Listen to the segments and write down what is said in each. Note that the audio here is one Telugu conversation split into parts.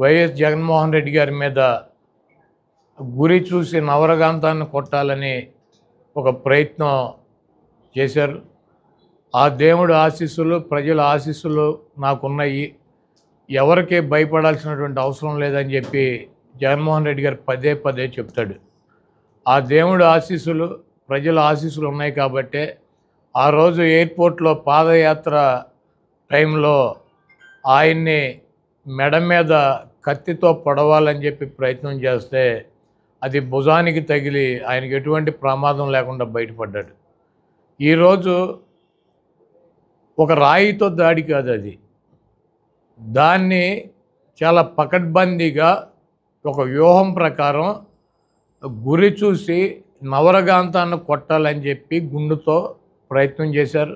వైఎస్ జగన్మోహన్ రెడ్డి గారి మీద గురి చూసి నవరగాంతాన్ని కొట్టాలని ఒక ప్రయత్నం చేశారు. ఆ దేవుడి ఆశీస్సులు, ప్రజల ఆశీస్సులు నాకున్నాయి, ఎవరికి భయపడాల్సినటువంటి అవసరం లేదని చెప్పి జగన్మోహన్ రెడ్డి గారు పదే పదే చెప్తాడు. ఆ దేవుడి ఆశీస్సులు, ప్రజల ఆశీస్సులు ఉన్నాయి కాబట్టే ఆ రోజు ఎయిర్పోర్ట్లో పాదయాత్ర టైంలో ఆయన్ని మెడ మీద కత్తితో పొడవాలని చెప్పి ప్రయత్నం చేస్తే అది భుజానికి తగిలి ఆయనకి ఎటువంటి ప్రమాదం లేకుండా బయటపడ్డాడు. ఈరోజు ఒక రాయితో దాడి కాదు అది. దాన్ని చాలా పకడ్బందీగా ఒక వ్యూహం ప్రకారం గురి చూసి నవరగాంతాన్ని కొట్టాలని చెప్పి గుండుతో ప్రయత్నం చేశారు.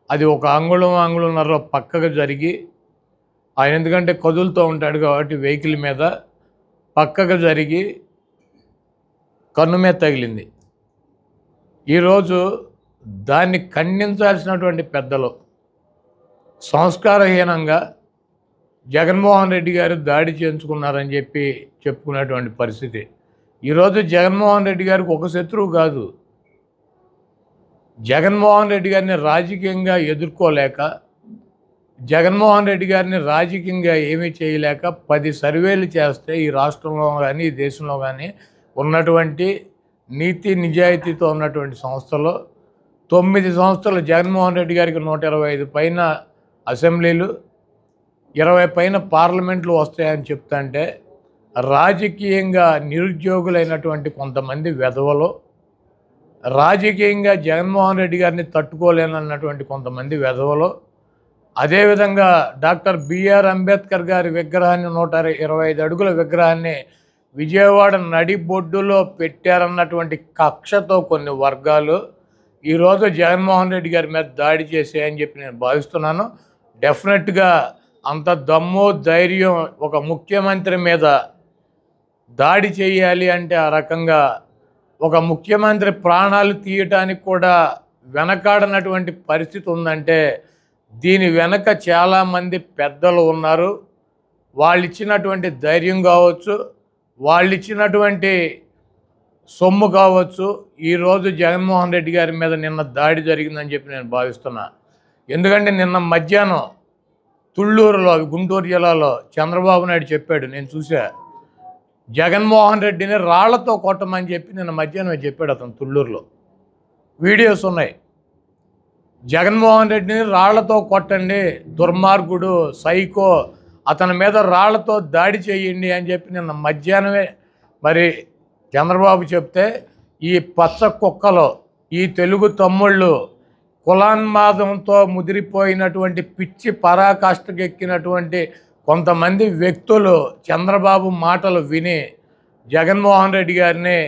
అది ఒక అంగుళంన్నర పక్కకు జరిగి, ఆయన ఎందుకంటే కదులుతూ ఉంటాడు కాబట్టి వెహికల్ మీద పక్కకు జరిగి కన్ను మీద తగిలింది. ఈరోజు దాన్ని ఖండించాల్సినటువంటి పెద్దలు సంస్కారహీనంగా జగన్మోహన్ రెడ్డి గారు దాడి చేయించుకున్నారని చెప్పి చెప్పుకునేటువంటి పరిస్థితి. ఈరోజు జగన్మోహన్ రెడ్డి గారికి ఒక శత్రువు కాదు, జగన్మోహన్ రెడ్డి గారిని రాజకీయంగా ఎదుర్కోలేక, జగన్మోహన్ రెడ్డి గారిని రాజకీయంగా ఏమీ చేయలేక 10 సర్వేలు చేస్తే ఈ రాష్ట్రంలో కానీ ఈ దేశంలో కానీ ఉన్నటువంటి నీతి నిజాయితీతో ఉన్నటువంటి సంస్థలో 9 సంస్థలు జగన్మోహన్ రెడ్డి గారికి 125 పైన అసెంబ్లీలు, 20 పైన పార్లమెంట్లు వస్తాయని చెప్తుంటే రాజకీయంగా నిరుద్యోగులైనటువంటి కొంతమంది వెధవలు, రాజకీయంగా జగన్మోహన్ రెడ్డి గారిని తట్టుకోలేనన్నటువంటి కొంతమంది వెధవలు, అదేవిధంగా డాక్టర్ బిఆర్ అంబేద్కర్ గారి విగ్రహాన్ని 125 అడుగుల విగ్రహాన్ని విజయవాడ నడిబొడ్డులో పెట్టారన్నటువంటి కక్షతో కొన్ని వర్గాలు ఈరోజు జగన్మోహన్ రెడ్డి గారి మీద దాడి చేసాయని చెప్పి నేను భావిస్తున్నాను. డెఫినెట్గా అంత దమ్ము ధైర్యం ఒక ముఖ్యమంత్రి మీద దాడి చేయాలి అంటే ఆ రకంగా ఒక ముఖ్యమంత్రి ప్రాణాలు తీయటానికి కూడా వెనకాడనటువంటి పరిస్థితి ఉందంటే దీని వెనక చాలామంది పెద్దలు ఉన్నారు. వాళ్ళు ఇచ్చినటువంటి ధైర్యం కావచ్చు, వాళ్ళు ఇచ్చినటువంటి సొమ్ము కావచ్చు, ఈరోజు జగన్మోహన్ రెడ్డి గారి మీద నిన్న దాడి జరిగిందని చెప్పి నేను భావిస్తున్నా. ఎందుకంటే నిన్న మధ్యాహ్నం తుళ్ళూరులో, గుంటూరు జిల్లాలో చంద్రబాబు నాయుడు చెప్పాడు, నేను చూసా, జగన్మోహన్ రెడ్డిని రాళ్లతో కొట్టమని చెప్పి నిన్న మధ్యాహ్నం చెప్పాడు. అతను తుళ్ళూరులో వీడియోస్ ఉన్నాయి. జగన్మోహన్ రెడ్డిని రాళ్లతో కొట్టండి, దుర్మార్గుడు, సైకో, అతని మీద రాళ్లతో దాడి చేయండి అని చెప్పి నిన్న మధ్యాహ్నమే మరి చంద్రబాబు చెప్తే ఈ పచ్చ కుక్కలు, ఈ తెలుగు తమ్ముళ్ళు, కులాన్మాదంతో ముదిరిపోయినటువంటి పిచ్చి పరాకాష్ఠకెక్కినటువంటి కొంతమంది వ్యక్తులు చంద్రబాబు మాటలు విని జగన్మోహన్ రెడ్డి గారిని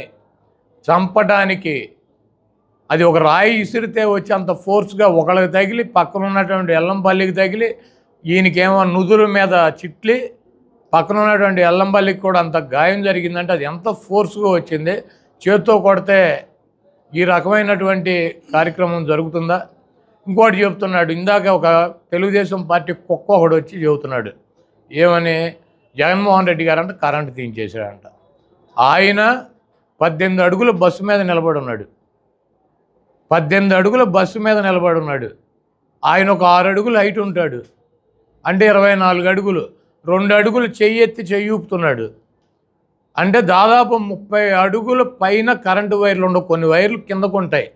చంపడానికి అది ఒక రాయి ఇసిరితే వచ్చి అంత ఫోర్స్గా ఒకళ్ళకి తగిలి, పక్కన ఉన్నటువంటి ఎల్లంపల్లికి తగిలి, ఈయనకేమో నుదురు మీద చిట్లి, పక్కన ఉన్నటువంటి ఎల్లంపల్లికి కూడా అంత గాయం జరిగిందంటే అది ఎంత ఫోర్స్గా వచ్చింది. చేత్తో కొడితే ఈ రకమైనటువంటి కార్యక్రమం జరుగుతుందా? ఇంకోటి చెప్తున్నాడు, ఇందాక ఒక తెలుగుదేశం పార్టీ కుక్క ఒకడు వచ్చి చెబుతున్నాడు, ఏమని, జగన్మోహన్ రెడ్డి గారు అంటే కరెంటు తీయించేశాడంట. ఆయన 18 అడుగుల బస్సు మీద నిలబడి ఉన్నాడు, 18 అడుగుల బస్సు మీద నిలబడి ఉన్నాడు. ఆయన ఒక 6 అడుగులు హైట్ ఉంటాడు, అంటే 24 అడుగులు, 2 అడుగులు చెయ్యెత్తి చెయ్యూపుతున్నాడు, అంటే దాదాపు 30 అడుగుల పైన కరెంటు వైర్లు ఉండవు. కొన్ని వైర్లు కిందకు ఉంటాయి.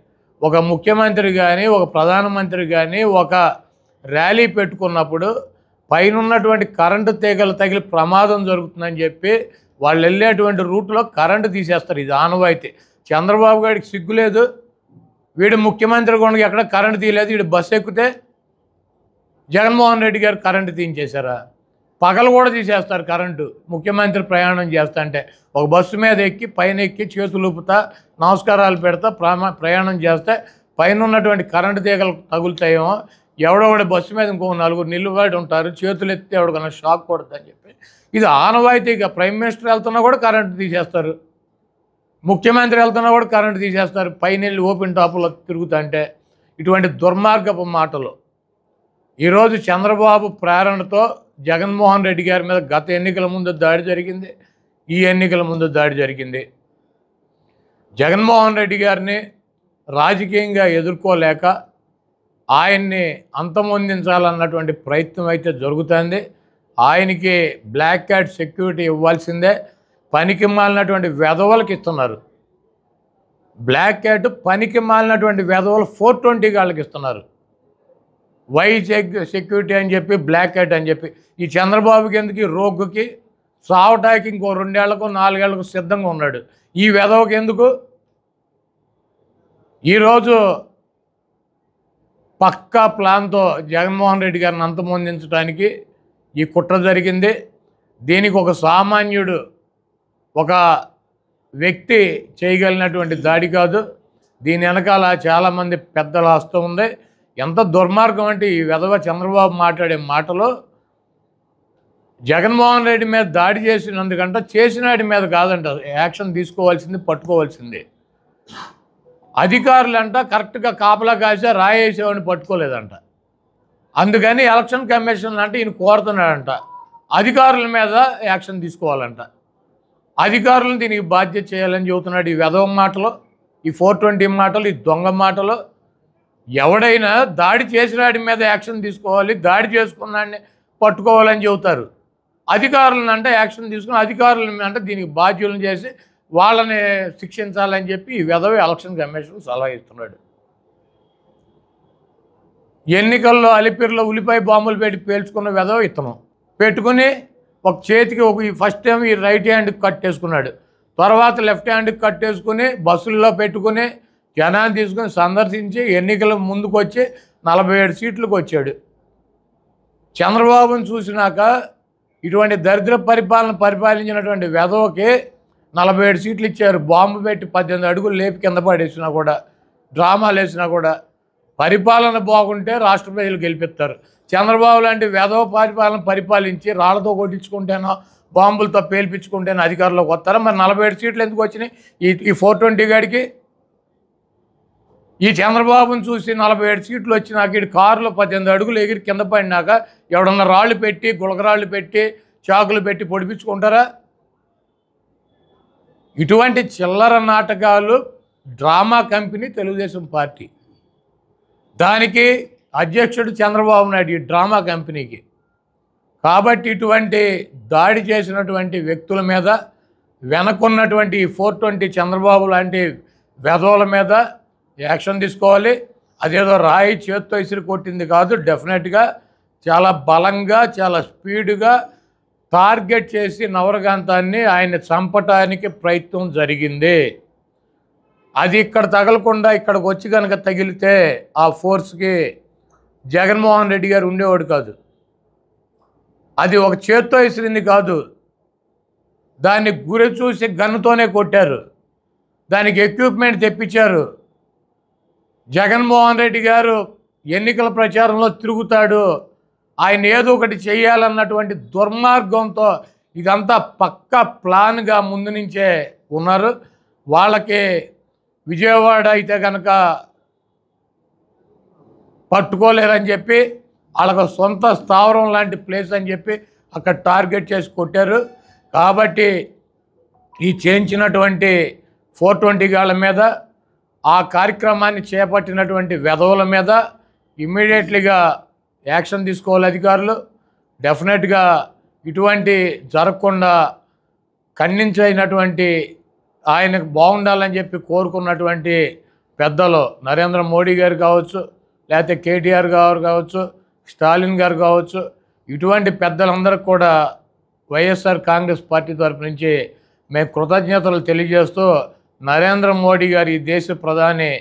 ఒక ముఖ్యమంత్రి కానీ, ఒక ప్రధానమంత్రి కానీ ఒక ర్యాలీ పెట్టుకున్నప్పుడు పైన ఉన్నటువంటి కరెంటు తీగలు తగిలి ప్రమాదం జరుగుతుందని చెప్పి వాళ్ళు వెళ్ళేటువంటి రూట్లో కరెంటు తీసేస్తారు. ఇది ఆనవాయితీ. చంద్రబాబు గారికి సిగ్గులేదు, వీడు ముఖ్యమంత్రి కొండకి ఎక్కడ కరెంటు తీయలేదు, వీడు బస్సు ఎక్కితే జగన్మోహన్ రెడ్డి గారు కరెంటు తీయించేశారా? పగలు కూడా తీసేస్తారు కరెంటు. ముఖ్యమంత్రి ప్రయాణం చేస్తా అంటే ఒక బస్సు మీద ఎక్కి పైన ఎక్కి చేతులు ఊపుతా నమస్కారాలు పెడతా ప్రయాణం చేస్తే పైన ఉన్నటువంటి కరెంటు తీగలు తగులుతాయేమో, ఎవడో ఒకటి బస్సు మీద ఇంకో 4 నిలుబడి ఉంటారు, చేతులు ఎత్తి ఎవడికన్నా షాక్ కొడతాని చెప్పి ఇది ఆనవాయితీగా. ప్రైమ్ మినిస్టర్ వెళ్తున్నా కూడా కరెంటు తీసేస్తారు, ముఖ్యమంత్రి వెళ్తున్నా కూడా కరెంటు తీసేస్తారు, పైన ఓపెన్ టాపులో తిరుగుతుంటే. ఇటువంటి దుర్మార్గపు మాటలు ఈరోజు చంద్రబాబు ప్రేరణతో జగన్మోహన్ రెడ్డి గారి మీద గత ఎన్నికల ముందు దాడి జరిగింది, ఈ ఎన్నికల ముందు దాడి జరిగింది. జగన్మోహన్ రెడ్డి గారిని రాజకీయంగా ఎదుర్కోలేక ఆయన్ని అంతమొందించాలన్నటువంటి ప్రయత్నం అయితే జరుగుతుంది. ఆయనకి బ్లాక్ క్యాట్ సెక్యూరిటీ ఇవ్వాల్సిందే. పనికి మాలినటువంటి వెధవలకు ఇస్తున్నారు. బ్లాక్ క్యాట్ పనికి మాలినటువంటి వెధవలు 420 వాళ్ళకి ఇస్తున్నారు. వై సెక్యూరిటీ అని చెప్పి బ్లాక్ క్యాట్ అని చెప్పి ఈ చంద్రబాబుకి ఎందుకు, ఈ రోగ్గుకి సావటానికి ఇంకో 2 ఏళ్లకు 4 ఏళ్లకు సిద్ధంగా ఉన్నాడు. ఈ వెధవకి ఎందుకు? ఈరోజు పక్కా ప్లాన్తో జగన్మోహన్ రెడ్డి గారిని అంతమొందించడానికి ఈ కుట్ర జరిగింది. దీనికి ఒక సామాన్యుడు, ఒక వ్యక్తి చేయగలిగినటువంటి దాడి కాదు. దీని వెనకాల చాలామంది పెద్దల హస్తం ఉంది. ఎంత దుర్మార్గం అంటే ఈ వెధవ చంద్రబాబు మాట్లాడే మాటలు జగన్మోహన్ రెడ్డి మీద దాడి చేసినందుకంట, చేసినాడి మీద కాదంట యాక్షన్ తీసుకోవాల్సింది, పట్టుకోవాల్సింది. అధికారులంట కరెక్ట్గా కాపలా కాసే రాయేసేవాడిని పట్టుకోలేదంట. అందుకని ఎలక్షన్ కమిషన్ అంటే ఈయన కోరుతున్నాడంట అధికారుల మీద యాక్షన్ తీసుకోవాలంట. అధికారులను దీనికి బాధ్యత చేయాలని చెబుతున్నాడు. ఈ వెధవ మాటలు, ఈ 420 మాటలు, ఈ దొంగ మాటలు. ఎవడైనా దాడి చేసినాడి మీద యాక్షన్ తీసుకోవాలి, దాడి చేసుకున్నాడిని పట్టుకోవాలని చెబుతారు. అధికారులను అంటే యాక్షన్ తీసుకుని అధికారులను అంటే దీనికి బాధ్యులను చేసి వాళ్ళని శిక్షించాలని చెప్పి ఈ వెధవ ఎలక్షన్ కమిషన్ సలహా ఇస్తున్నాడు. ఎన్నికల్లో అలిపిరిలో ఉల్లిపాయ బాంబులు పెట్టి పేల్చుకున్న వెధవ ఇతను పెట్టుకుని ఒక చేతికి ఫస్ట్ టైం ఈ రైట్ హ్యాండ్కి కట్టేసుకున్నాడు, తర్వాత లెఫ్ట్ హ్యాండ్కి కట్టేసుకుని బస్సుల్లో పెట్టుకుని జనాన్ని తీసుకుని సందర్శించి ఎన్నికల ముందుకు వచ్చి 47 సీట్లకు వచ్చాడు. చంద్రబాబును చూసినాక ఇటువంటి దరిద్ర పరిపాలించినటువంటి వెధవకి 47 సీట్లు ఇచ్చారు. బాంబు పెట్టి 18 అడుగులు లేపి కింద పడేసినా కూడా, డ్రామాలు వేసినా కూడా పరిపాలన బాగుంటే రాష్ట్ర ప్రజలు గెలిపిస్తారు. చంద్రబాబు లాంటి వెధవ పరిపాలించి రాళ్లతో కొట్టించుకుంటేనో బాంబులతో పేల్పించుకుంటేనో అధికారంలోకి వస్తారా? మరి 47 సీట్లు ఎందుకు వచ్చినాయి ఈ 420 గాడికి? ఈ చంద్రబాబును చూసి 47 సీట్లు వచ్చినాక ఇటు కారులో 18 అడుగులు ఎగిరి కింద పడినాక ఎవడన్నా రాళ్ళు పెట్టి, గులకరాళ్ళు పెట్టి, చాకులు పెట్టి పొడిపించుకుంటారా? ఇటువంటి చిల్లర నాటకాలు డ్రామా కంపెనీ తెలుగుదేశం పార్టీ. దానికి అధ్యక్షుడు చంద్రబాబు నాయుడు, ఈ డ్రామా కంపెనీకి. కాబట్టి ఇటువంటి దాడి చేసినటువంటి వ్యక్తుల మీద, వెనకున్నటువంటి 420 చంద్రబాబు లాంటి వెధవల మీద యాక్షన్ తీసుకోవాలి. అదేదో రాయి చేత్తో ఇసిరి కొట్టింది కాదు, డెఫినెట్గా చాలా బలంగా, చాలా స్పీడ్గా టార్గెట్ చేసి నవరకాంతాన్ని ఆయన చంపటానికి ప్రయత్నం జరిగింది. అది ఇక్కడ తగలకుండా ఇక్కడికి వచ్చి కనుక తగిలితే ఆ ఫోర్స్కి జగన్మోహన్ రెడ్డి గారు ఉండేవాడు కాదు. అది ఒక చేత్తో ఇసిరింది కాదు, దాన్ని గురి చూసి గన్నుతోనే కొట్టారు. దానికి ఎక్విప్మెంట్ తెప్పించారు. జగన్మోహన్ రెడ్డి గారు ఎన్నికల ప్రచారంలో తిరుగుతాడు, ఆయన ఏదో ఒకటి చేయాలన్నటువంటి దుర్మార్గంతో ఇదంతా పక్కా ప్లాన్గా ముందు నుంచే ఉన్నారు. వాళ్ళకి విజయవాడ అయితే కనుక పట్టుకోలేరని చెప్పి, వాళ్ళకు సొంత స్థావరం లాంటి ప్లేస్ అని చెప్పి అక్కడ టార్గెట్ చేసి కొట్టారు. కాబట్టి ఈ చేయించినటువంటి 420 గాళ్ళ మీద, ఆ కార్యక్రమాన్ని చేపట్టినటువంటి వెధవుల మీద ఇమ్మీడియట్లీగా యాక్షన్ తీసుకోవాలి అధికారులు. డెఫినెట్గా ఇటువంటి జరగకుండా ఖండించినటువంటి, ఆయనకు బాగుండాలని చెప్పి కోరుకున్నటువంటి పెద్దలు నరేంద్ర మోడీ గారు కావచ్చు, లేకపోతే కేటీఆర్ గారు కావచ్చు, స్టాలిన్ గారు కావచ్చు, ఇటువంటి పెద్దలందరికీ కూడా వైఎస్ఆర్ కాంగ్రెస్ పార్టీ తరపు నుంచి మేము కృతజ్ఞతలు తెలియజేస్తూ, నరేంద్ర మోడీ గారు ఈ దేశ ప్రధాని,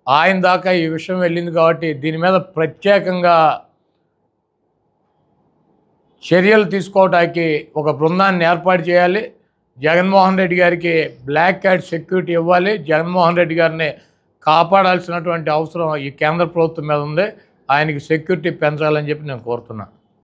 ఆయన దాకా ఈ విషయం వెళ్ళింది కాబట్టి దీని మీద ప్రత్యేకంగా చర్యలు తీసుకోవడానికి ఒక బృందాన్ని ఏర్పాటు చేయాలి. జగన్మోహన్ రెడ్డి గారికి బ్లాక్ క్యాట్ సెక్యూరిటీ ఇవ్వాలి. జగన్మోహన్ రెడ్డి గారిని కాపాడాల్సినటువంటి అవసరం ఈ కేంద్ర ప్రభుత్వం మీద ఉంది. ఆయనకి సెక్యూరిటీ పెంచాలని చెప్పి నేను కోరుతున్నాను.